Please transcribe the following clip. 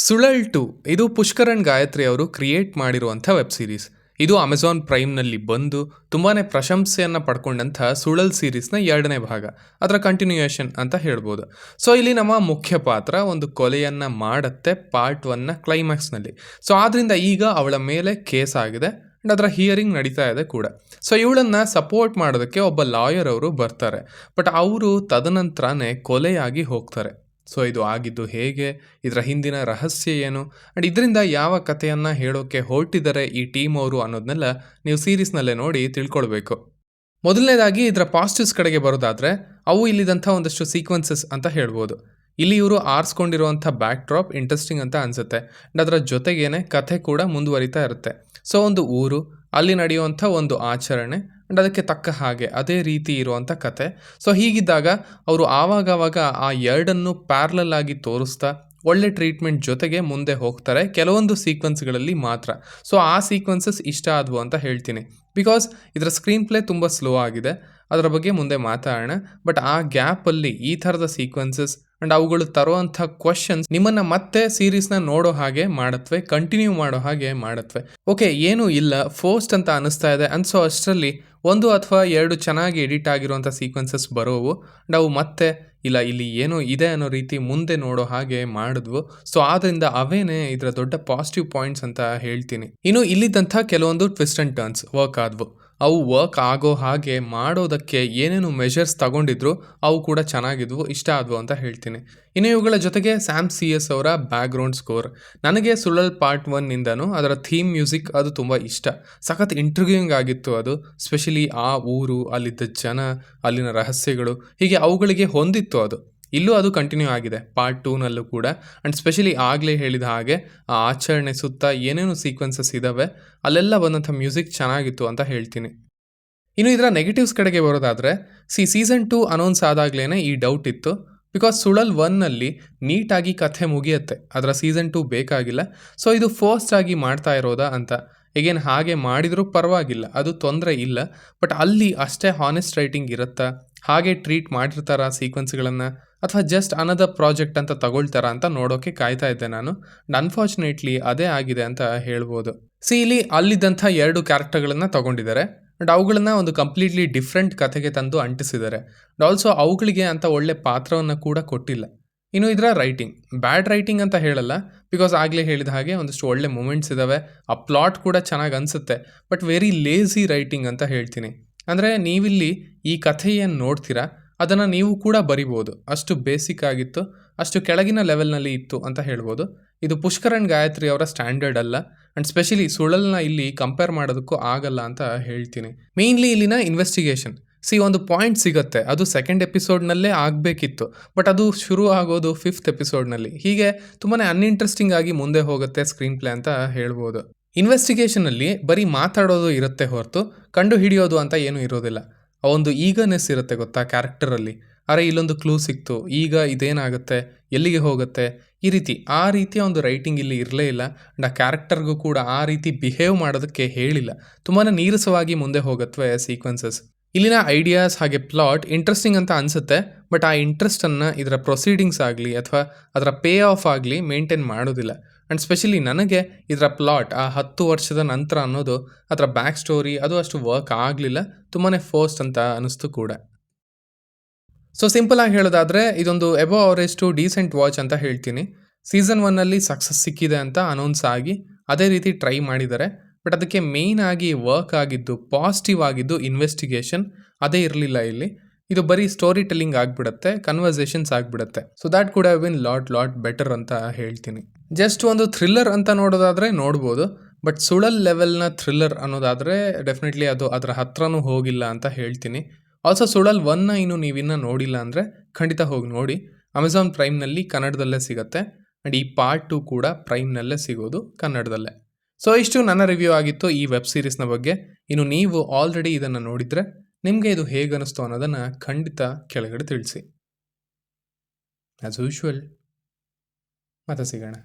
ಸುಳಲ್ 2 ಇದು ಪುಷ್ಕರಣ್ ಗಾಯತ್ರಿ ಅವರು ಕ್ರಿಯೇಟ್ ಮಾಡಿರುವಂಥ ವೆಬ್ ಸೀರೀಸ್. ಇದು ಅಮೆಜಾನ್ ಪ್ರೈಮ್ನಲ್ಲಿ ಬಂದು ತುಂಬಾನೇ ಪ್ರಶಂಸೆಯನ್ನು ಪಡ್ಕೊಂಡಂಥ ಸುಳಲ್ ಸೀರೀಸ್ನ 2ನೇ ಭಾಗ, ಅದರ ಕಂಟಿನ್ಯೂಯೇಷನ್ ಅಂತ ಹೇಳ್ಬೋದು. ಸೊ ಇಲ್ಲಿ ನಮ್ಮ ಮುಖ್ಯ ಪಾತ್ರ ಒಂದು ಕೊಲೆಯನ್ನು ಮಾಡುತ್ತೆ ಪಾರ್ಟ್ 1ನ ಕ್ಲೈಮ್ಯಾಕ್ಸ್ನಲ್ಲಿ. ಸೊ ಆದ್ದರಿಂದ ಈಗ ಅವಳ ಮೇಲೆ ಕೇಸ್ ಆಗಿದೆ ಆ್ಯಂಡ್ ಅದರ ಹಿಯರಿಂಗ್ ನಡೀತಾ ಇದೆ ಕೂಡ. ಸೊ ಇವಳನ್ನು ಸಪೋರ್ಟ್ ಮಾಡೋದಕ್ಕೆ ಒಬ್ಬ ಲಾಯರ್ ಅವರು ಬರ್ತಾರೆ, ಬಟ್ ಅವರು ತದನಂತರನೇ ಕೊಲೆಯಾಗಿ ಹೋಗ್ತಾರೆ. ಸೊ ಇದು ಆಗಿದ್ದು ಹೇಗೆ, ಇದರ ಹಿಂದಿನ ರಹಸ್ಯ ಏನು ಆ್ಯಂಡ್ ಇದರಿಂದ ಯಾವ ಕಥೆಯನ್ನು ಹೇಳೋಕ್ಕೆ ಹೊರಟಿದ್ದಾರೆ ಈ ಟೀಮ್ ಅವರು ಅನ್ನೋದನ್ನೆಲ್ಲ ನೀವು ಸೀರೀಸ್ನಲ್ಲೇ ನೋಡಿ ತಿಳ್ಕೊಳ್ಬೇಕು. ಮೊದಲನೇದಾಗಿ ಇದರ ಪಾಸಿಟಿವ್ಸ್ ಕಡೆಗೆ ಬರೋದಾದರೆ ಅವು ಇಲ್ಲಿದಂಥ ಒಂದಷ್ಟು ಸೀಕ್ವೆನ್ಸಸ್ ಅಂತ ಹೇಳ್ಬೋದು. ಇಲ್ಲಿ ಇವರು ಆರಿಸ್ಕೊಂಡಿರುವಂಥ ಬ್ಯಾಕ್ ಡ್ರಾಪ್ ಇಂಟ್ರೆಸ್ಟಿಂಗ್ ಅಂತ ಅನಿಸುತ್ತೆ ಆ್ಯಂಡ್ ಅದರ ಜೊತೆಗೇನೆ ಕಥೆ ಕೂಡ ಮುಂದುವರಿತಾ ಇರುತ್ತೆ. ಸೊ ಒಂದು ಊರು, ಅಲ್ಲಿ ನಡೆಯುವಂಥ ಒಂದು ಆಚರಣೆ ಆ್ಯಂಡ್ ಅದಕ್ಕೆ ತಕ್ಕ ಹಾಗೆ ಅದೇ ರೀತಿ ಇರುವಂಥ ಕತೆ. ಸೊ ಹೀಗಿದ್ದಾಗ ಅವರು ಆವಾಗವಾಗ ಆ ಎರಡನ್ನು ಪ್ಯಾರಲಲ್ ಆಗಿ ತೋರಿಸ್ತಾ ಒಳ್ಳೆ ಟ್ರೀಟ್ಮೆಂಟ್ ಜೊತೆಗೆ ಮುಂದೆ ಹೋಗ್ತಾರೆ ಕೆಲವೊಂದು ಸೀಕ್ವೆನ್ಸ್ಗಳಲ್ಲಿ ಮಾತ್ರ. ಸೊ ಆ ಸೀಕ್ವೆನ್ಸಸ್ ಇಷ್ಟ ಆದವು ಅಂತ ಹೇಳ್ತೀನಿ, ಬಿಕಾಸ್ ಇದರ ಸ್ಕ್ರೀನ್ ಪ್ಲೇ ತುಂಬ ಸ್ಲೋ ಆಗಿದೆ, ಅದರ ಬಗ್ಗೆ ಮುಂದೆ ಮಾತಾಡೋಣ. ಬಟ್ ಆ ಗ್ಯಾಪಲ್ಲಿ ಈ ಥರದ ಸೀಕ್ವೆನ್ಸಸ್ ಆ್ಯಂಡ್ ಅವುಗಳು ತರುವಂಥ ಕ್ವಶನ್ಸ್ ನಿಮ್ಮನ್ನು ಮತ್ತೆ ಸೀರೀಸ್ನ ನೋಡೋ ಹಾಗೆ ಮಾಡತ್ವೆ, ಕಂಟಿನ್ಯೂ ಮಾಡೋ ಹಾಗೆ ಮಾಡತ್ವೆ. ಓಕೆ, ಏನೂ ಇಲ್ಲ, ಫೋಸ್ಟ್ ಅಂತ ಅನಿಸ್ತಾ ಇದೆ ಅನ್ಸೋ ಅಷ್ಟರಲ್ಲಿ 1 ಅಥವಾ 2 ಚೆನ್ನಾಗಿ ಎಡಿಟ್ ಆಗಿರುವಂಥ ಸೀಕ್ವೆನ್ಸಸ್ ಬರೋವು, ನಾವು ಮತ್ತೆ ಇಲ್ಲ ಇಲ್ಲಿ ಏನೋ ಇದೆ ಅನ್ನೋ ರೀತಿ ಮುಂದೆ ನೋಡೋ ಹಾಗೆ ಮಾಡಿದ್ವು. ಸೊ ಆದ್ದರಿಂದ ಅವೇನೇ ಇದರ ದೊಡ್ಡ ಪಾಸಿಟಿವ್ ಪಾಯಿಂಟ್ಸ್ ಅಂತ ಹೇಳ್ತೀನಿ. ಇನ್ನು ಇಲ್ಲಿದ್ದಂಥ ಕೆಲವೊಂದು ಟ್ವಿಸ್ಟ್ ಆ್ಯಂಡ್ ಟರ್ನ್ಸ್ ವರ್ಕ್ ಆದವು. ಅವು ವರ್ಕ್ ಆಗೋ ಹಾಗೆ ಮಾಡೋದಕ್ಕೆ ಏನೇನು ಮೆಷರ್ಸ್ ತಗೊಂಡಿದ್ರು ಅವು ಕೂಡ ಚೆನ್ನಾಗಿದ್ವು, ಇಷ್ಟ ಆದವು ಅಂತ ಹೇಳ್ತೀನಿ. ಇನ್ನು ಇವುಗಳ ಜೊತೆಗೆ ಸ್ಯಾಮ್ CS ಅವರ ಬ್ಯಾಕ್ಗ್ರೌಂಡ್ ಸ್ಕೋರ್, ನನಗೆ ಸುಳಲ್ ಪಾರ್ಟ್ 1ನಿಂದನೂ ಅದರ ಥೀಮ್ ಮ್ಯೂಸಿಕ್ ಅದು ತುಂಬ ಇಷ್ಟ. ಸಖತ್ ಇಂಟ್ರಿಗ್ಯೂಯಿಂಗ್ ಆಗಿತ್ತು ಅದು, ಸ್ಪೆಷಲಿ ಆ ಊರು, ಅಲ್ಲಿದ್ದ ಜನ, ಅಲ್ಲಿನ ರಹಸ್ಯಗಳು, ಹೀಗೆ ಅವುಗಳಿಗೆ ಹೊಂದಿತ್ತು ಅದು. ಇಲ್ಲೂ ಅದು ಕಂಟಿನ್ಯೂ ಆಗಿದೆ ಪಾರ್ಟ್ 2ನಲ್ಲೂ ಕೂಡ. ಆ್ಯಂಡ್ ಸ್ಪೆಷಲಿ ಆಗಲೇ ಹೇಳಿದ ಹಾಗೆ ಆ ಆಚರಣೆ ಸುತ್ತ ಏನೇನು ಸೀಕ್ವೆನ್ಸಸ್ ಇದ್ದಾವೆ ಅಲ್ಲೆಲ್ಲ ಬಂದಂಥ ಮ್ಯೂಸಿಕ್ ಚೆನ್ನಾಗಿತ್ತು ಅಂತ ಹೇಳ್ತೀನಿ. ಇನ್ನು ಇದರ ನೆಗೆಟಿವ್ಸ್ ಕಡೆಗೆ ಬರೋದಾದರೆ ಸೀಸನ್ 2 ಅನೌನ್ಸ್ ಆದಾಗಲೇ ಈ ಡೌಟ್ ಇತ್ತು, ಬಿಕಾಸ್ ಸುಳಲ್ 1ನಲ್ಲಿ ನೀಟಾಗಿ ಕಥೆ ಮುಗಿಯುತ್ತೆ, ಅದರ ಸೀಸನ್ 2 ಬೇಕಾಗಿಲ್ಲ. ಸೊ ಇದು ಫೋರ್ಸ್ಟ್ ಆಗಿ ಮಾಡ್ತಾ ಇರೋದಾ ಅಂತ. ಈಗೇನು ಹಾಗೆ ಮಾಡಿದರೂ ಪರವಾಗಿಲ್ಲ, ಅದು ತೊಂದರೆ ಇಲ್ಲ. ಬಟ್ ಅಲ್ಲಿ ಅಷ್ಟೇ ಹಾನೆಸ್ಟ್ ರೈಟಿಂಗ್ ಇರುತ್ತಾ, ಹಾಗೆ ಟ್ರೀಟ್ ಮಾಡಿರ್ತಾರ ಸೀಕ್ವೆನ್ಸ್ಗಳನ್ನು, ಅಥವಾ ಜಸ್ಟ್ ಅನದರ್ ಪ್ರಾಜೆಕ್ಟ್ ಅಂತ ತಗೊಳ್ತಾರ ಅಂತ ನೋಡೋಕ್ಕೆ ಕಾಯ್ತಾ ಇದ್ದೆ ನಾನು. ಅನ್ಫಾರ್ಚುನೇಟ್ಲಿ ಅದೇ ಆಗಿದೆ ಅಂತ ಹೇಳ್ಬೋದು. ಇಲ್ಲಿ ಅಲ್ಲಿದ್ದಂಥ 2 ಕ್ಯಾರೆಕ್ಟರ್ಗಳನ್ನು ತಗೊಂಡಿದ್ದಾರೆ ಆ್ಯಂಡ್ ಅವುಗಳನ್ನು ಒಂದು ಕಂಪ್ಲೀಟ್ಲಿ ಡಿಫ್ರೆಂಟ್ ಕಥೆಗೆ ತಂದು ಅಂಟಿಸಿದ್ದಾರೆ. ಆ್ಯಂಡ್ ಆಲ್ಸೋ ಅವುಗಳಿಗೆ ಅಂತ ಒಳ್ಳೆ ಪಾತ್ರವನ್ನು ಕೂಡ ಕೊಟ್ಟಿಲ್ಲ. ಇನ್ನು ಇದರ ರೈಟಿಂಗ್, ಬ್ಯಾಡ್ ರೈಟಿಂಗ್ ಅಂತ ಹೇಳಲ್ಲ, ಬಿಕಾಸ್ ಆಗಲೇ ಹೇಳಿದ ಹಾಗೆ ಒಂದಷ್ಟು ಒಳ್ಳೆ ಮೂಮೆಂಟ್ಸ್ ಇದ್ದಾವೆ, ಆ ಪ್ಲಾಟ್ ಕೂಡ ಚೆನ್ನಾಗಿ ಅನಿಸುತ್ತೆ. ಬಟ್ ವೆರಿ ಲೇಝಿ ರೈಟಿಂಗ್ ಅಂತ ಹೇಳ್ತೀನಿ. ಅಂದರೆ ನೀವಿಲ್ಲಿ ಈ ಕಥೆ ಏನು ನೋಡ್ತೀರಾ ಅದನ್ನು ನೀವು ಕೂಡ ಬರಿಬೋದು, ಅಷ್ಟು ಬೇಸಿಕ್ ಆಗಿತ್ತು, ಅಷ್ಟು ಕೆಳಗಿನ ಲೆವೆಲ್ನಲ್ಲಿ ಇತ್ತು ಅಂತ ಹೇಳ್ಬೋದು. ಇದು ಪುಷ್ಕರಣ್ ಗಾಯತ್ರಿ ಅವರ ಸ್ಟ್ಯಾಂಡರ್ಡ್ ಅಲ್ಲ ಆ್ಯಂಡ್ ಸ್ಪೆಷಲಿ ಸುಳಲ್ನ ಇಲ್ಲಿ ಕಂಪೇರ್ ಮಾಡೋದಕ್ಕೂ ಆಗಲ್ಲ ಅಂತ ಹೇಳ್ತೀನಿ. ಮೇಯ್ನ್ಲಿ ಇಲ್ಲಿನ ಇನ್ವೆಸ್ಟಿಗೇಷನ್, ಒಂದು ಪಾಯಿಂಟ್ ಸಿಗುತ್ತೆ, ಅದು 2nd ಎಪಿಸೋಡ್ನಲ್ಲೇ ಆಗಬೇಕಿತ್ತು, ಬಟ್ ಅದು ಶುರು ಆಗೋದು 5th ಎಪಿಸೋಡ್ನಲ್ಲಿ. ಹೀಗೆ ತುಂಬಾ ಅನ್ಇಂಟ್ರೆಸ್ಟಿಂಗ್ ಆಗಿ ಮುಂದೆ ಹೋಗುತ್ತೆ ಸ್ಕ್ರೀನ್ ಪ್ಲೇ ಅಂತ ಹೇಳ್ಬೋದು. ಇನ್ವೆಸ್ಟಿಗೇಷನಲ್ಲಿ ಬರೀ ಮಾತಾಡೋದು ಇರುತ್ತೆ ಹೊರತು ಕಂಡು ಹಿಡಿಯೋದು ಅಂತ ಏನೂ ಇರೋದಿಲ್ಲ. ಆ ಒಂದು ಈಗರ್ನೆಸ್ ಇರುತ್ತೆ ಗೊತ್ತಾ ಕ್ಯಾರೆಕ್ಟರಲ್ಲಿ, ಅರೆ ಇಲ್ಲೊಂದು ಕ್ಲೂ ಸಿಕ್ತು, ಈಗ ಇದೇನಾಗುತ್ತೆ, ಎಲ್ಲಿಗೆ ಹೋಗುತ್ತೆ, ಆ ರೀತಿಯ ಒಂದು ರೈಟಿಂಗ್ ಇಲ್ಲಿ ಇರಲೇ ಇಲ್ಲ. ಆ್ಯಂಡ್ ಆ ಕ್ಯಾರೆಕ್ಟರ್ಗೂ ಕೂಡ ಆ ರೀತಿ ಬಿಹೇವ್ ಮಾಡೋದಕ್ಕೆ ಹೇಳಿಲ್ಲ, ತುಂಬಾ ನೀರಸವಾಗಿ ಮುಂದೆ ಹೋಗತ್ವೆ ಸೀಕ್ವೆನ್ಸಸ್. ಇಲ್ಲಿನ ಐಡಿಯಾಸ್ ಹಾಗೆ ಪ್ಲಾಟ್ ಇಂಟ್ರೆಸ್ಟಿಂಗ್ ಅಂತ ಅನಿಸುತ್ತೆ, ಬಟ್ ಆ ಇಂಟ್ರೆಸ್ಟನ್ನು ಇದರ ಪ್ರೊಸೀಡಿಂಗ್ಸ್ ಆಗಲಿ ಅಥವಾ ಅದರ ಪೇ ಆಫ್ ಆಗಲಿ ಮೇಂಟೈನ್ ಮಾಡೋದಿಲ್ಲ. ಆ್ಯಂಡ್ ಸ್ಪೆಷಲಿ ನನಗೆ ಇದರ ಪ್ಲಾಟ್ ಆ 10 ವರ್ಷದ ನಂತರ ಅನ್ನೋದು, ಅದರ ಬ್ಯಾಕ್ ಸ್ಟೋರಿ ಅದು ಅಷ್ಟು ವರ್ಕ್ ಆಗಲಿಲ್ಲ, ತುಂಬಾ ಫೋರ್ಸ್ಟ್ ಅಂತ ಅನ್ನಿಸ್ತು ಕೂಡ. ಸೊ ಸಿಂಪಲ್ ಆಗಿ ಹೇಳೋದಾದರೆ ಇದೊಂದು above average to decent watch ಅಂತ ಹೇಳ್ತೀನಿ. ಸೀಸನ್ 1ನಲ್ಲಿ ಸಕ್ಸಸ್ ಸಿಕ್ಕಿದೆ ಅಂತ ಅನೌನ್ಸ್ ಆಗಿ ಅದೇ ರೀತಿ ಟ್ರೈ ಮಾಡಿದ್ದಾರೆ, ಬಟ್ ಅದಕ್ಕೆ ಮೇಯ್ನ್ ಆಗಿ ವರ್ಕ್ ಆಗಿದ್ದು, ಪಾಸಿಟಿವ್ ಆಗಿದ್ದು ಇನ್ವೆಸ್ಟಿಗೇಷನ್, ಅದೇ ಇರಲಿಲ್ಲ ಇಲ್ಲಿ. ಇದು ಬರೀ ಸ್ಟೋರಿ ಟೆಲ್ಲಿಂಗ್ ಆಗಿಬಿಡುತ್ತೆ, ಕನ್ವರ್ಸೇಷನ್ಸ್ ಆಗಿಬಿಡುತ್ತೆ. So that could have been lot better ಅಂತ ಹೇಳ್ತೀನಿ. ಜಸ್ಟ್ ಒಂದು ಥ್ರಿಲ್ಲರ್ ಅಂತ ನೋಡೋದಾದರೆ ನೋಡ್ಬೋದು, ಬಟ್ ಸುಳಲ್ ಲೆವೆಲ್ನ ಥ್ರಿಲ್ಲರ್ ಅನ್ನೋದಾದರೆ ಡೆಫಿನೆಟ್ಲಿ ಅದು ಅದರ ಹತ್ರನೂ ಹೋಗಿಲ್ಲ ಅಂತ ಹೇಳ್ತೀನಿ. ಆಲ್ಸೋ ಸುಳಲ್ 1ನ ನೀವಿನ್ನೂ ನೋಡಿಲ್ಲ ಅಂದರೆ ಖಂಡಿತ ಹೋಗಿ ನೋಡಿ. ಅಮೆಜಾನ್ ಪ್ರೈಮ್ನಲ್ಲಿ ಕನ್ನಡದಲ್ಲೇ ಸಿಗುತ್ತೆ ಆ್ಯಂಡ್ ಈ ಪಾರ್ಟ್ 2 ಕೂಡ ಪ್ರೈಮ್ನಲ್ಲೇ ಸಿಗೋದು ಕನ್ನಡದಲ್ಲೇ. ಸೊ ಇಷ್ಟು ನನ್ನ ರಿವ್ಯೂ ಆಗಿತ್ತು ಈ ವೆಬ್ ಸೀರೀಸ್ನ ಬಗ್ಗೆ. ಇನ್ನು ನೀವು ಆಲ್ರೆಡಿ ಇದನ್ನು ನೋಡಿದರೆ ನಿಮಗೆ ಇದು ಹೇಗೆ ಅನ್ನಿಸ್ತು ಅನ್ನೋದನ್ನು ಖಂಡಿತ ಕೆಳಗಡೆ ತಿಳಿಸಿ. ಆ್ಯಸ್ ಯೂಶ್ವಲ್ ಮತ್ತೆ ಸಿಗೋಣ.